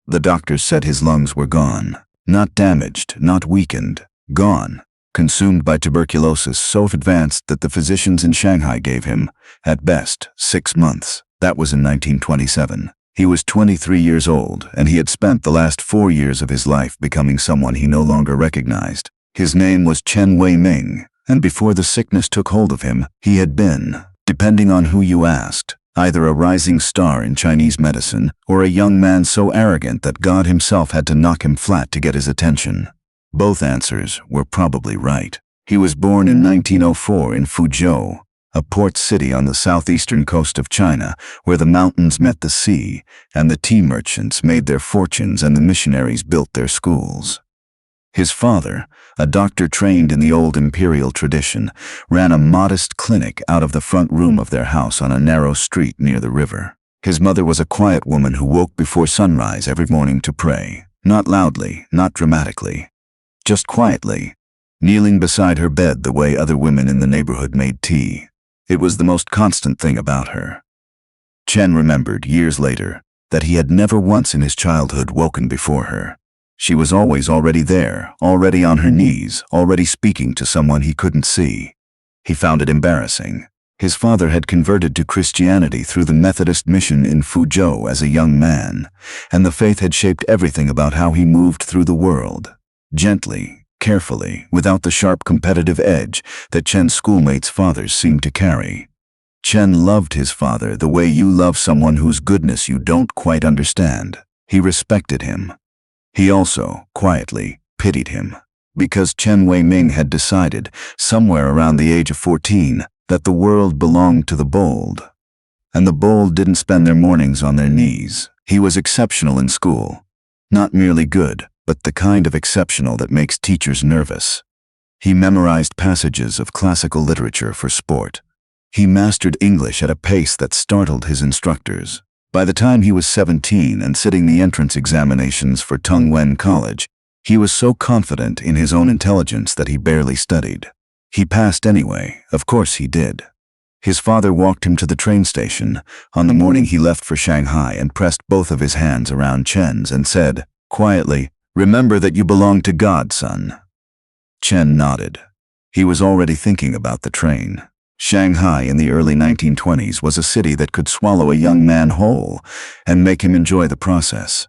The doctors said his lungs were gone. Not damaged, not weakened. Gone. Consumed by tuberculosis so advanced that the physicians in Shanghai gave him, at best, 6 months. That was in 1927. He was 23 years old, and he had spent the last 4 years of his life becoming someone he no longer recognized. His name was Chen Wei-ming, and before the sickness took hold of him, he had been, depending on who you asked, either a rising star in Chinese medicine or a young man so arrogant that God himself had to knock him flat to get his attention. Both answers were probably right. He was born in 1904 in Fuzhou, a port city on the southeastern coast of China, where the mountains met the sea, and the tea merchants made their fortunes and the missionaries built their schools. His father, a doctor trained in the old imperial tradition, ran a modest clinic out of the front room of their house on a narrow street near the river. His mother was a quiet woman who woke before sunrise every morning to pray, not loudly, not dramatically, just quietly, kneeling beside her bed the way other women in the neighborhood made tea. It was the most constant thing about her. Chen remembered, years later, that he had never once in his childhood woken before her. She was always already there, already on her knees, already speaking to someone he couldn't see. He found it embarrassing. His father had converted to Christianity through the Methodist mission in Fuzhou as a young man, and the faith had shaped everything about how he moved through the world. Gently, carefully, without the sharp competitive edge that Chen's schoolmates' fathers seemed to carry. Chen loved his father the way you love someone whose goodness you don't quite understand. He respected him. He also, quietly, pitied him, because Chen Wei-ming had decided, somewhere around the age of 14, that the world belonged to the bold. And the bold didn't spend their mornings on their knees. He was exceptional in school. Not merely good, but the kind of exceptional that makes teachers nervous. He memorized passages of classical literature for sport. He mastered English at a pace that startled his instructors. By the time he was 17 and sitting the entrance examinations for Tongwen College, he was so confident in his own intelligence that he barely studied. He passed anyway, of course he did. His father walked him to the train station on the morning he left for Shanghai and pressed both of his hands around Chen's and said, quietly, "Remember that you belong to God, son." Chen nodded. He was already thinking about the train. Shanghai in the early 1920s was a city that could swallow a young man whole and make him enjoy the process.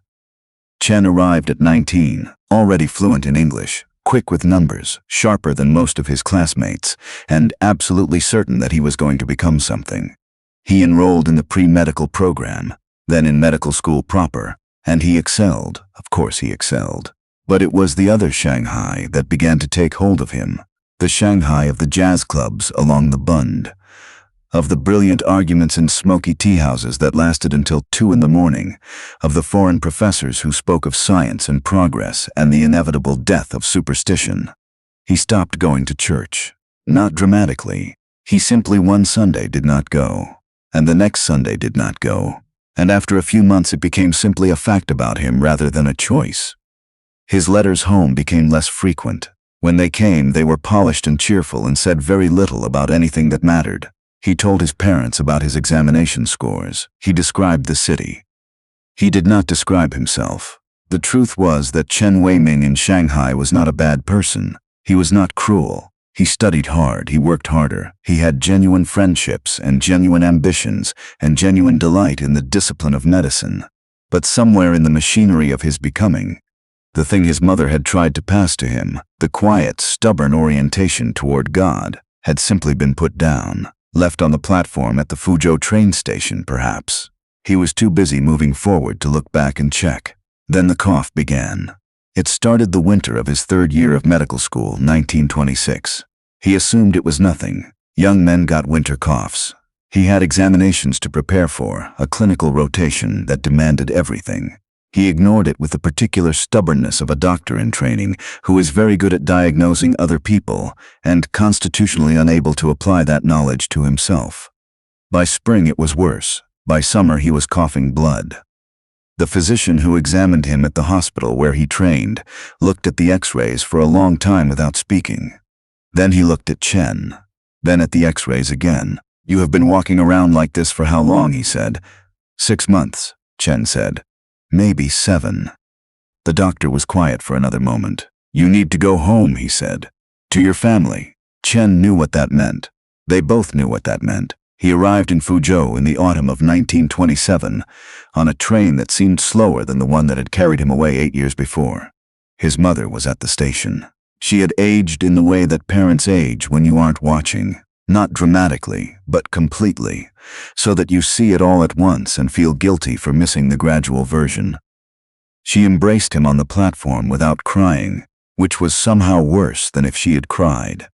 Chen arrived at 19, already fluent in English, quick with numbers, sharper than most of his classmates, and absolutely certain that he was going to become something. He enrolled in the pre-medical program, then in medical school proper, and he excelled. Of course he excelled. But it was the other Shanghai that began to take hold of him. The Shanghai of the jazz clubs along the Bund, of the brilliant arguments in smoky tea houses that lasted until 2 in the morning, of the foreign professors who spoke of science and progress and the inevitable death of superstition. He stopped going to church. Not dramatically. He simply one Sunday did not go, and the next Sunday did not go, and after a few months it became simply a fact about him rather than a choice. His letters home became less frequent. When they came, they were polished and cheerful and said very little about anything that mattered. He told his parents about his examination scores. He described the city. He did not describe himself. The truth was that Chen Wei-ming in Shanghai was not a bad person. He was not cruel. He studied hard, he worked harder. He had genuine friendships and genuine ambitions and genuine delight in the discipline of medicine. But somewhere in the machinery of his becoming, the thing his mother had tried to pass to him, the quiet, stubborn orientation toward God, had simply been put down, left on the platform at the Fuzhou train station, perhaps. He was too busy moving forward to look back and check. Then the cough began. It started the winter of his 3rd year of medical school, 1926. He assumed it was nothing. Young men got winter coughs. He had examinations to prepare for, a clinical rotation that demanded everything. He ignored it with the particular stubbornness of a doctor in training who is very good at diagnosing other people and constitutionally unable to apply that knowledge to himself. By spring it was worse. By summer he was coughing blood. The physician who examined him at the hospital where he trained looked at the x-rays for a long time without speaking. Then he looked at Chen. Then at the x-rays again. "You have been walking around like this for how long?" he said. 6 months, Chen said. maybe 7. The doctor was quiet for another moment. "You need to go home," he said. "To your family." Chen knew what that meant. They both knew what that meant. He arrived in Fuzhou in the autumn of 1927 on a train that seemed slower than the one that had carried him away 8 years before. His mother was at the station. She had aged in the way that parents age when you aren't watching. Not dramatically, but completely, so that you see it all at once and feel guilty for missing the gradual version. She embraced him on the platform without crying, which was somehow worse than if she had cried.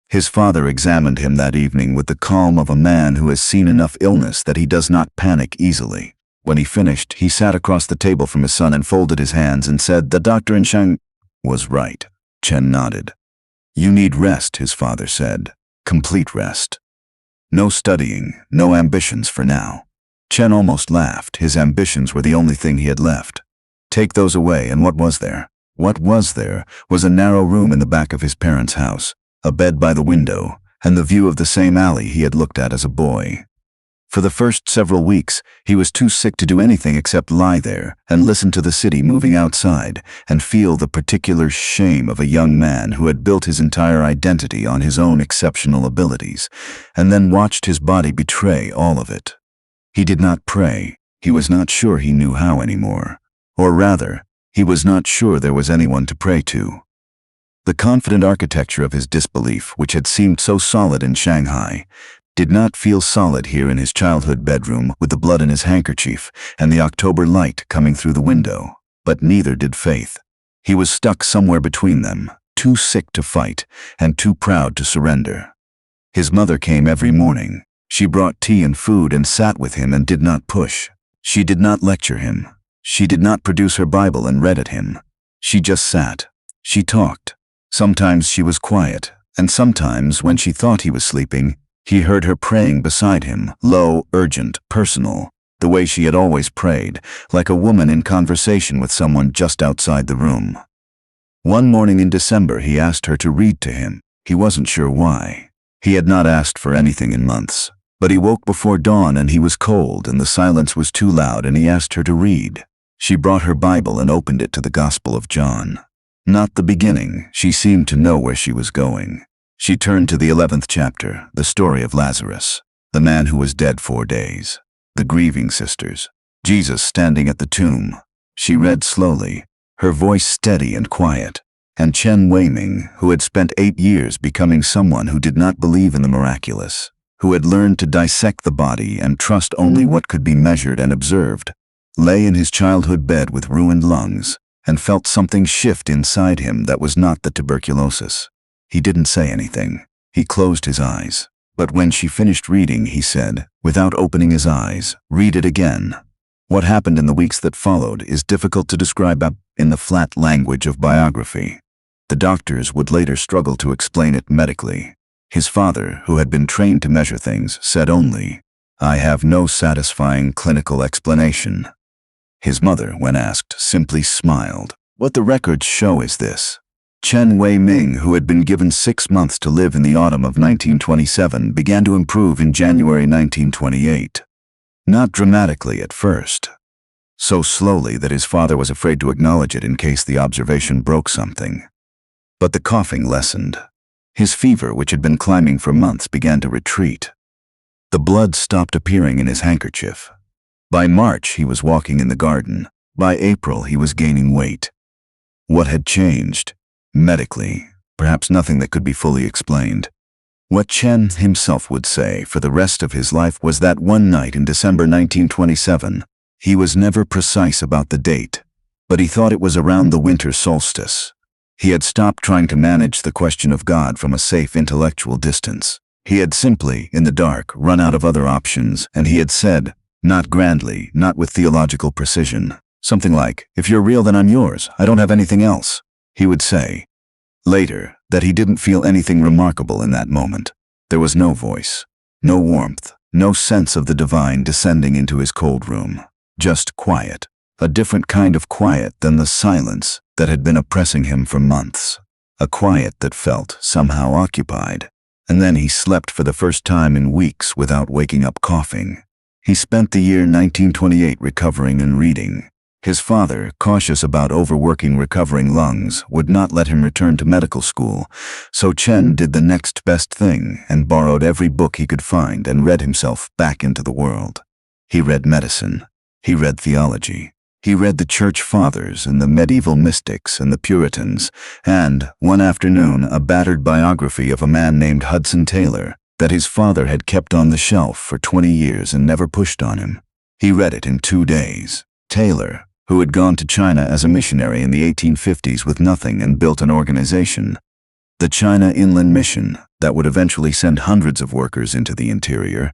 His father examined him that evening with the calm of a man who has seen enough illness that he does not panic easily. When he finished, he sat across the table from his son and folded his hands and said, "The doctor in Shanghai was right." Chen nodded. "You need rest," his father said. "Complete rest. No studying, no ambitions for now." Chen almost laughed. His ambitions were the only thing he had left. Take those away, and what was there? What was there was a narrow room in the back of his parents' house, a bed by the window, and the view of the same alley he had looked at as a boy. For the first several weeks, he was too sick to do anything except lie there and listen to the city moving outside and feel the particular shame of a young man who had built his entire identity on his own exceptional abilities, and then watched his body betray all of it. He did not pray. He was not sure he knew how anymore. Or rather, he was not sure there was anyone to pray to. The confident architecture of his disbelief, which had seemed so solid in Shanghai, did not feel solid here in his childhood bedroom with the blood in his handkerchief and the October light coming through the window. But neither did faith. He was stuck somewhere between them, too sick to fight and too proud to surrender. His mother came every morning. She brought tea and food and sat with him and did not push. She did not lecture him. She did not produce her Bible and read at him. She just sat. She talked. Sometimes she was quiet, and sometimes, when she thought he was sleeping, he heard her praying beside him, low, urgent, personal, the way she had always prayed, like a woman in conversation with someone just outside the room. One morning in December, he asked her to read to him. He wasn't sure why. He had not asked for anything in months. But he woke before dawn and he was cold and the silence was too loud and he asked her to read. She brought her Bible and opened it to the Gospel of John. Not the beginning. She seemed to know where she was going. She turned to the 11th chapter, the story of Lazarus, the man who was dead 4 days, the grieving sisters, Jesus standing at the tomb. She read slowly, her voice steady and quiet, and Chen Wei-ming, who had spent 8 years becoming someone who did not believe in the miraculous, who had learned to dissect the body and trust only what could be measured and observed, lay in his childhood bed with ruined lungs and felt something shift inside him that was not the tuberculosis. He didn't say anything. He closed his eyes. But when she finished reading, he said, without opening his eyes, "Read it again." What happened in the weeks that followed is difficult to describe in the flat language of biography. The doctors would later struggle to explain it medically. His father, who had been trained to measure things, said only, "I have no satisfying clinical explanation." His mother, when asked, simply smiled. What the records show is this. Chen Wei-ming, who had been given 6 months to live in the autumn of 1927, began to improve in January 1928. Not dramatically at first. So slowly that his father was afraid to acknowledge it in case the observation broke something. But the coughing lessened. His fever, which had been climbing for months, began to retreat. The blood stopped appearing in his handkerchief. By March, he was walking in the garden. By April, he was gaining weight. What had changed? Medically, perhaps nothing that could be fully explained. What Chen himself would say for the rest of his life was that one night in December 1927, he was never precise about the date, but he thought it was around the winter solstice. He had stopped trying to manage the question of God from a safe intellectual distance. He had simply, in the dark, run out of other options, and he had said, not grandly, not with theological precision, something like, "If you're real, then I'm yours. I don't have anything else." He would say, later, that he didn't feel anything remarkable in that moment. There was no voice, no warmth, no sense of the divine descending into his cold room. Just quiet, a different kind of quiet than the silence that had been oppressing him for months. A quiet that felt somehow occupied. And then he slept for the first time in weeks without waking up coughing. He spent the year 1928 recovering and reading. His father, cautious about overworking recovering lungs, would not let him return to medical school, so Chen did the next best thing and borrowed every book he could find and read himself back into the world. He read medicine. He read theology. He read the church fathers and the medieval mystics and the Puritans, and, one afternoon, a battered biography of a man named Hudson Taylor that his father had kept on the shelf for 20 years and never pushed on him. He read it in 2 days. Taylor, who had gone to China as a missionary in the 1850s with nothing and built an organization, the China Inland Mission, that would eventually send hundreds of workers into the interior,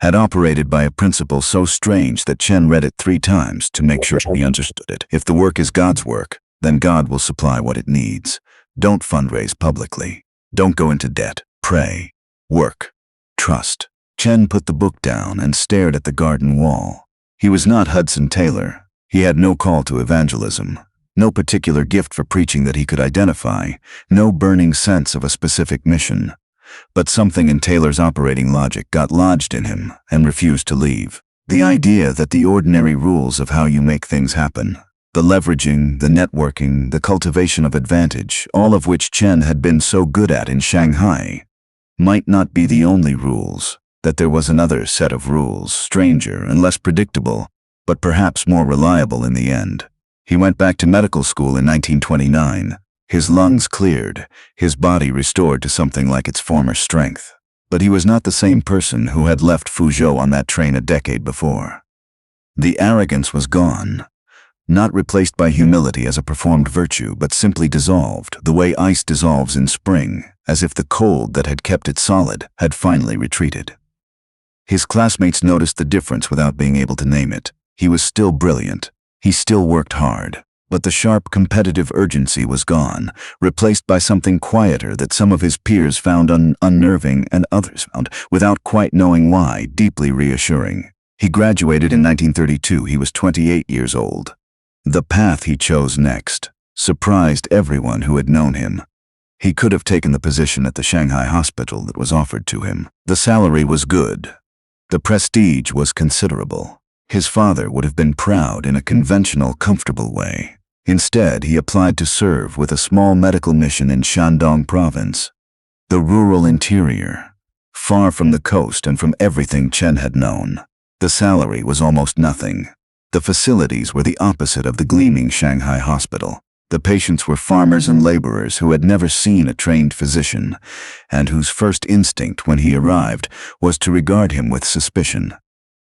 had operated by a principle so strange that Chen read it 3 times to make sure he understood it. If the work is God's work, then God will supply what it needs. Don't fundraise publicly. Don't go into debt. Pray. Work. Trust. Chen put the book down and stared at the garden wall. He was not Hudson Taylor. He had no call to evangelism, no particular gift for preaching that he could identify, no burning sense of a specific mission. But something in Taylor's operating logic got lodged in him and refused to leave. The idea that the ordinary rules of how you make things happen, the leveraging, the networking, the cultivation of advantage, all of which Chen had been so good at in Shanghai, might not be the only rules, that there was another set of rules, stranger and less predictable, but perhaps more reliable in the end. He went back to medical school in 1929. His lungs cleared, his body restored to something like its former strength. But he was not the same person who had left Fuzhou on that train a decade before. The arrogance was gone, not replaced by humility as a performed virtue, but simply dissolved, the way ice dissolves in spring, as if the cold that had kept it solid had finally retreated. His classmates noticed the difference without being able to name it. He was still brilliant. He still worked hard. But the sharp competitive urgency was gone, replaced by something quieter that some of his peers found unnerving and others found, without quite knowing why, deeply reassuring. He graduated in 1932. He was 28 years old. The path he chose next surprised everyone who had known him. He could have taken the position at the Shanghai hospital that was offered to him. The salary was good. The prestige was considerable. His father would have been proud in a conventional, comfortable way. Instead, he applied to serve with a small medical mission in Shandong province, the rural interior, far from the coast and from everything Chen had known. The salary was almost nothing. The facilities were the opposite of the gleaming Shanghai hospital. The patients were farmers and laborers who had never seen a trained physician, and whose first instinct when he arrived was to regard him with suspicion.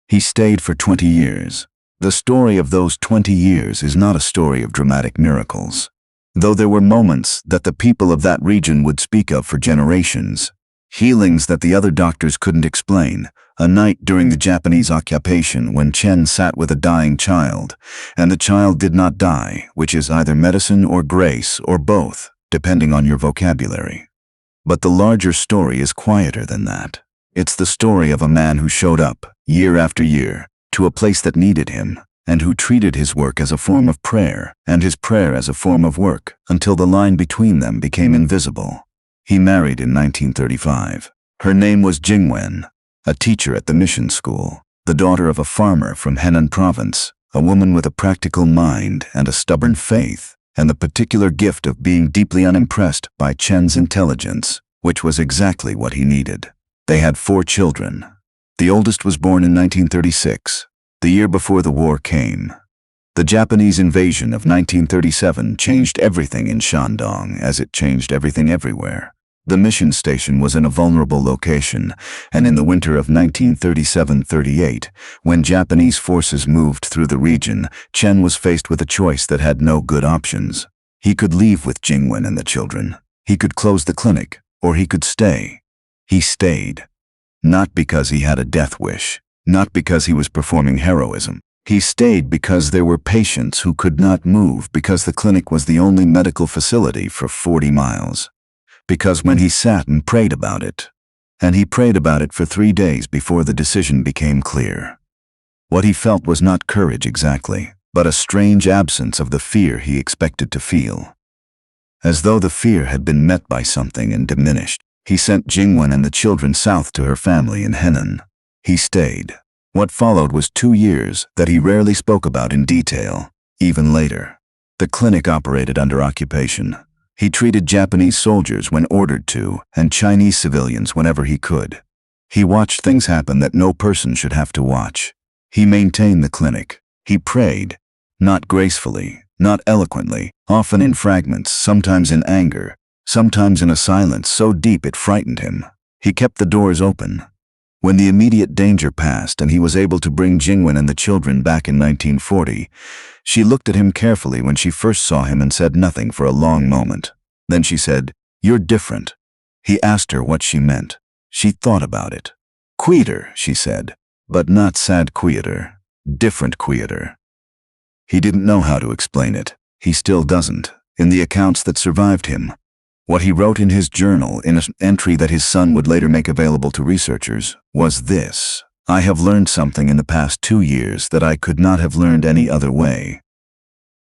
He stayed for 20 years. The story of those 20 years is not a story of dramatic miracles. Though there were moments that the people of that region would speak of for generations, healings that the other doctors couldn't explain, a night during the Japanese occupation when Chen sat with a dying child, and the child did not die, which is either medicine or grace or both, depending on your vocabulary. But the larger story is quieter than that. It's the story of a man who showed up, year after year, to a place that needed him, and who treated his work as a form of prayer, and his prayer as a form of work, until the line between them became invisible. He married in 1935. Her name was Jingwen, a teacher at the mission school, the daughter of a farmer from Henan province, a woman with a practical mind and a stubborn faith, and the particular gift of being deeply unimpressed by Chen's intelligence, which was exactly what he needed. They had 4 children. The oldest was born in 1936, the year before the war came. The Japanese invasion of 1937 changed everything in Shandong as it changed everything everywhere. The mission station was in a vulnerable location, and in the winter of 1937-38, when Japanese forces moved through the region, Chen was faced with a choice that had no good options. He could leave with Jingwen and the children. He could close the clinic, or he could stay. He stayed. Not because he had a death wish, not because he was performing heroism. He stayed because there were patients who could not move because the clinic was the only medical facility for 40 miles. Because when he sat and prayed about it, and he prayed about it for 3 days before the decision became clear, what he felt was not courage exactly, but a strange absence of the fear he expected to feel. As though the fear had been met by something and diminished. He sent Jingwen and the children south to her family in Henan. He stayed. What followed was 2 years that he rarely spoke about in detail. even later. The clinic operated under occupation. He treated Japanese soldiers when ordered to, and Chinese civilians whenever he could. He watched things happen that no person should have to watch. He maintained the clinic. He prayed, not gracefully, not eloquently, often in fragments, sometimes in anger, sometimes in a silence so deep it frightened him. He kept the doors open. When the immediate danger passed and he was able to bring Jingwen and the children back in 1940, she looked at him carefully when she first saw him and said nothing for a long moment. Then she said, "You're different." He asked her what she meant. She thought about it. "Quieter," she said, "but not sad quieter. Different quieter." He didn't know how to explain it. He still doesn't. In the accounts that survived him, what he wrote in his journal in an entry that his son would later make available to researchers was this: "I have learned something in the past 2 years that I could not have learned any other way.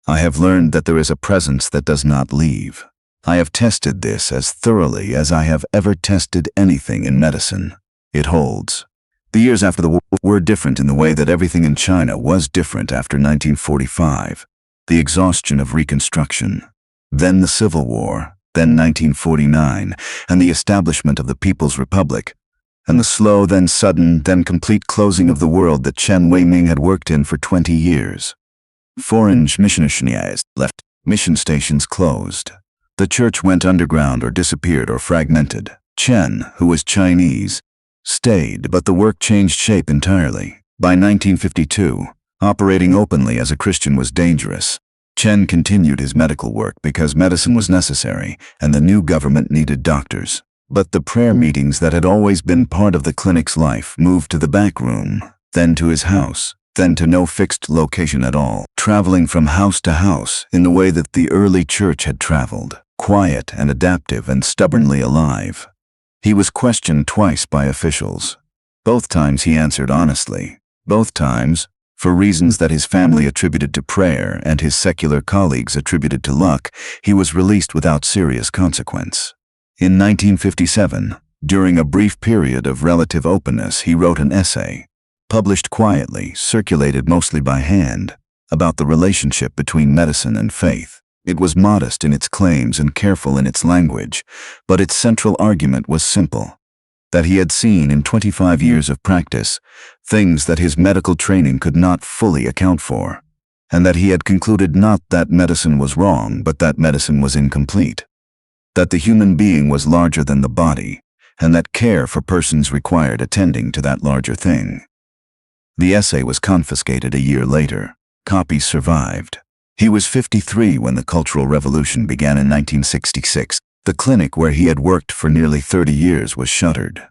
I have learned that there is a presence that does not leave. I have tested this as thoroughly as I have ever tested anything in medicine. It holds." The years after the war were different in the way that everything in China was different after 1945. The exhaustion of Reconstruction, then the Civil War, then 1949, and the establishment of the People's Republic, and the slow, then sudden, then complete closing of the world that Chen Wei-ming had worked in for 20 years. Foreign missionaries left, mission stations closed. The church went underground or disappeared or fragmented. Chen, who was Chinese, stayed, but the work changed shape entirely. By 1952, operating openly as a Christian was dangerous. Chen continued his medical work because medicine was necessary and the new government needed doctors. But the prayer meetings that had always been part of the clinic's life moved to the back room, then to his house, then to no fixed location at all, traveling from house to house in the way that the early church had traveled, quiet and adaptive and stubbornly alive. He was questioned twice by officials. Both times he answered honestly. Both times, for reasons that his family attributed to prayer and his secular colleagues attributed to luck, he was released without serious consequence. In 1957, during a brief period of relative openness, he wrote an essay, published quietly, circulated mostly by hand, about the relationship between medicine and faith. It was modest in its claims and careful in its language, but its central argument was simple: that he had seen in 25 years of practice things that his medical training could not fully account for, and that he had concluded not that medicine was wrong, but that medicine was incomplete, that the human being was larger than the body, and that care for persons required attending to that larger thing. The essay was confiscated a year later. Copies survived. He was 53 when the Cultural Revolution began in 1966. The clinic where he had worked for nearly 30 years was shuttered.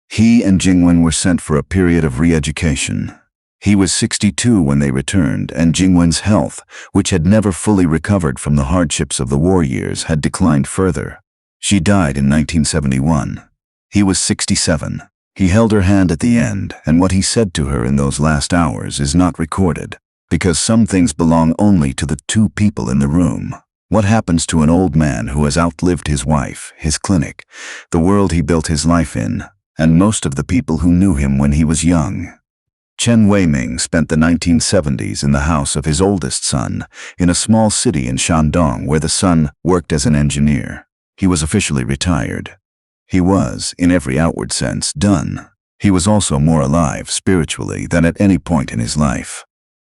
He and Jingwen were sent for a period of re-education. He was 62 when they returned, and Jingwen's health, which had never fully recovered from the hardships of the war years, had declined further. She died in 1971. He was 67. He held her hand at the end, and what he said to her in those last hours is not recorded, because some things belong only to the two people in the room. What happens to an old man who has outlived his wife, his clinic, the world he built his life in, and most of the people who knew him when he was young? Chen Wei-ming spent the 1970s in the house of his oldest son, in a small city in Shandong where the son worked as an engineer. He was officially retired. He was, in every outward sense, done. He was also more alive spiritually than at any point in his life.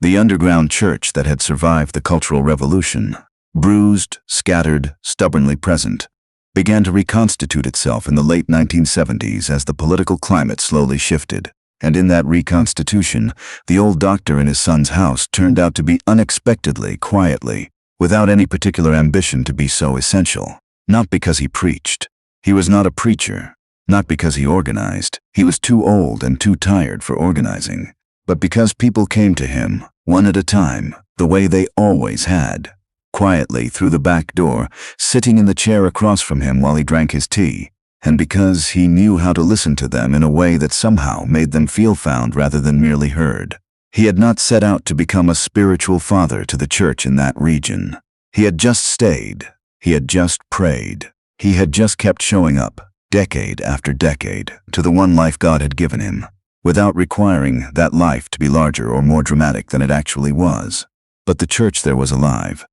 The underground church that had survived the Cultural Revolution, bruised, scattered, stubbornly present, began to reconstitute itself in the late 1970s as the political climate slowly shifted. And in that reconstitution, the old doctor in his son's house turned out to be unexpectedly, quietly, without any particular ambition to be so essential. Not because he preached. He was not a preacher. Not because he organized. He was too old and too tired for organizing. But because people came to him, one at a time, the way they always had, quietly through the back door, sitting in the chair across from him while he drank his tea, and because he knew how to listen to them in a way that somehow made them feel found rather than merely heard. He had not set out to become a spiritual father to the church in that region. He had just stayed. He had just prayed. He had just kept showing up, decade after decade, to the one life God had given him, without requiring that life to be larger or more dramatic than it actually was. But the church there was alive,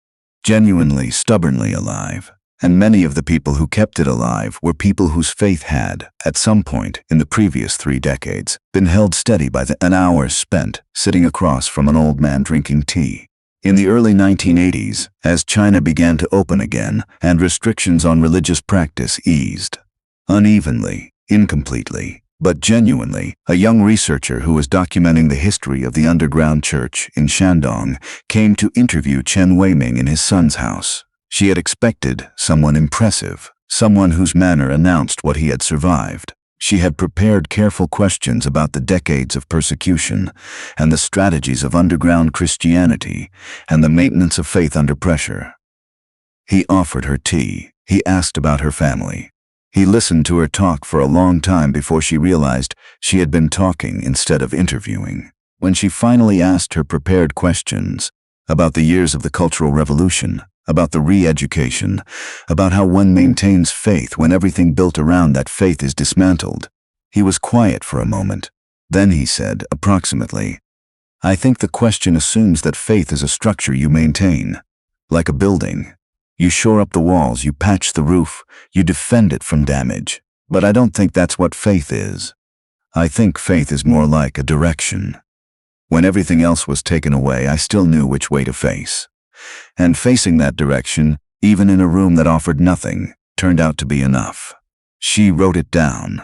genuinely, stubbornly alive. And many of the people who kept it alive were people whose faith had, at some point in the previous 3 decades, been held steady by an hours spent sitting across from an old man drinking tea. In the early 1980s, as China began to open again and restrictions on religious practice eased, unevenly, incompletely, but genuinely, a young researcher who was documenting the history of the underground church in Shandong came to interview Chen Wei-ming in his son's house. She had expected someone impressive, someone whose manner announced what he had survived. She had prepared careful questions about the decades of persecution and the strategies of underground Christianity and the maintenance of faith under pressure. He offered her tea. He asked about her family. He listened to her talk for a long time before she realized she had been talking instead of interviewing. When she finally asked her prepared questions about the years of the Cultural Revolution, about the re-education, about how one maintains faith when everything built around that faith is dismantled, he was quiet for a moment. Then he said, approximately, "I think the question assumes that faith is a structure you maintain, like a building. You shore up the walls, you patch the roof, you defend it from damage. But I don't think that's what faith is. I think faith is more like a direction. When everything else was taken away, I still knew which way to face. And facing that direction, even in a room that offered nothing, turned out to be enough." She wrote it down.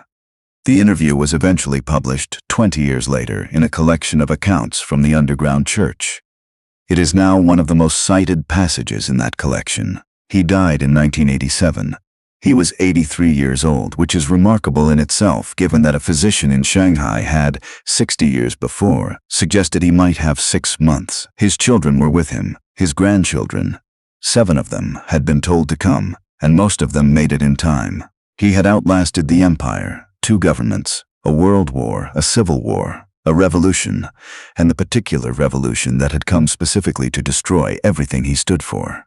The interview was eventually published 20 years later in a collection of accounts from the underground church. It is now one of the most cited passages in that collection. He died in 1987. He was 83 years old, which is remarkable in itself given that a physician in Shanghai had, 60 years before, suggested he might have 6 months. His children were with him, his grandchildren. 7 of them had been told to come, and most of them made it in time. He had outlasted the empire, 2 governments, a world war, a civil war, a revolution, and the particular revolution that had come specifically to destroy everything he stood for.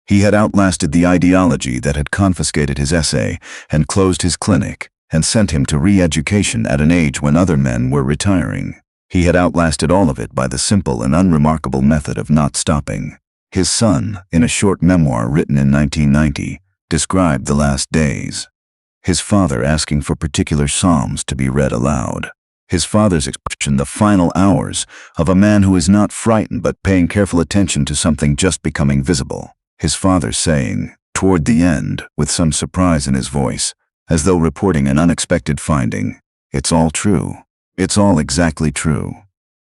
He had outlasted the ideology that had confiscated his essay and closed his clinic and sent him to re-education at an age when other men were retiring. He had outlasted all of it by the simple and unremarkable method of not stopping. His son, in a short memoir written in 1990, described the last days. His father asking for particular psalms to be read aloud. His father's expression, the final hours of a man who is not frightened but paying careful attention to something just becoming visible. His father saying, toward the end, with some surprise in his voice, as though reporting an unexpected finding, "It's all true. It's all exactly true."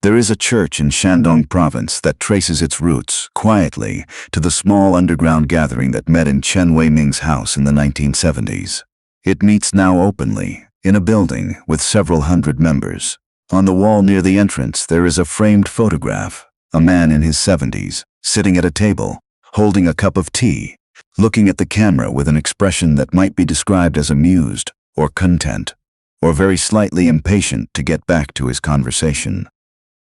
There is a church in Shandong province that traces its roots, quietly, to the small underground gathering that met in Chen Wei-ming's house in the 1970s. It meets now openly, in a building with several hundred members. On the wall near the entrance there is a framed photograph, a man in his 70s, sitting at a table, holding a cup of tea, looking at the camera with an expression that might be described as amused, or content, or very slightly impatient to get back to his conversation.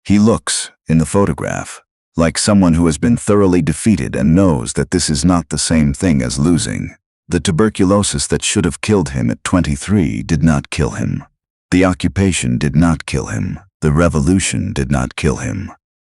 He looks, in the photograph, like someone who has been thoroughly defeated and knows that this is not the same thing as losing. The tuberculosis that should have killed him at 23 did not kill him. The occupation did not kill him. The revolution did not kill him.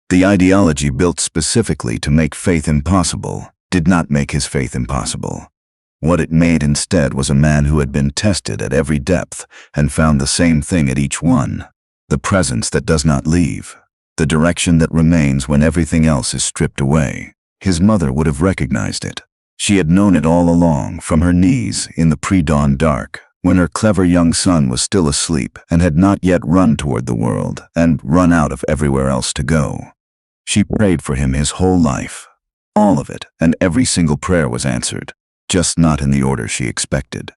The ideology built specifically to make faith impossible did not make his faith impossible. What it made instead was a man who had been tested at every depth and found the same thing at each one: the presence that does not leave, the direction that remains when everything else is stripped away. His mother would have recognized it. She had known it all along, from her knees in the pre-dawn dark, when her clever young son was still asleep and had not yet run toward the world and run out of everywhere else to go. She prayed for him his whole life. All of it, and every single prayer was answered, just not in the order she expected.